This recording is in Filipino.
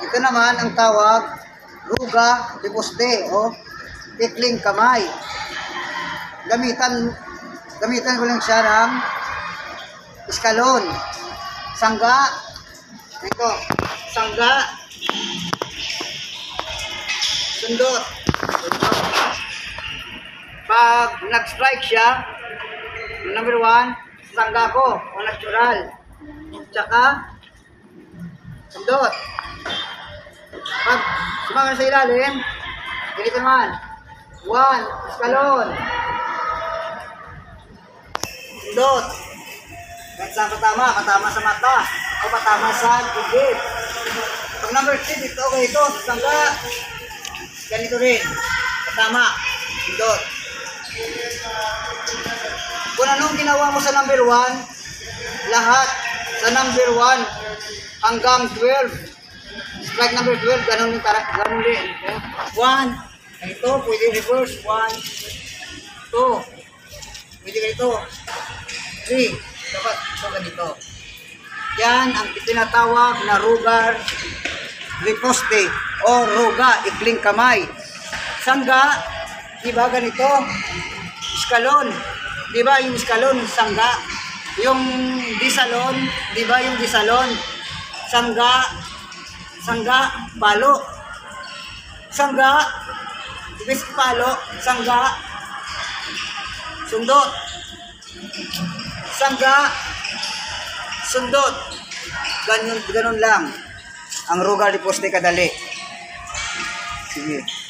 Ito naman ang tawag, ruga de poste o ikling kamay. Gamitan ko lang siya ng iskalon. Sangga. Ito, sangga. Sundot. Pag nag-strike siya, number 1, sangga ko o natural. Tsaka, sundot. Pag sumagal sa ilalim, ganito naman. 1, iskalon. Sundot. Kahit saan patama sa mata o patama sa bibig. Pag number 3 dito, okay, ito, sangga. Ganito rin. Patama. Sundot. Kung anong ginawa mo sa number 1, lahat sa number 1 hanggang 12. Strike number 12, ganun din. 1, ito, pwede reverse. 1, 2, pwede ganito. 3, dapat ito ganito. Yan ang tinatawag na ruga de poste o ruga, ikling kamay. Sangga, di ba ganito? Iskalon, di ba yung iskalon, sangga. Yung disalon, di ba yung disalon? Sangga, palo. Sangga, ibig palo, sangga, sundot. Sangga, sundot. Ganun lang ang ruga de poste kadali. Sige.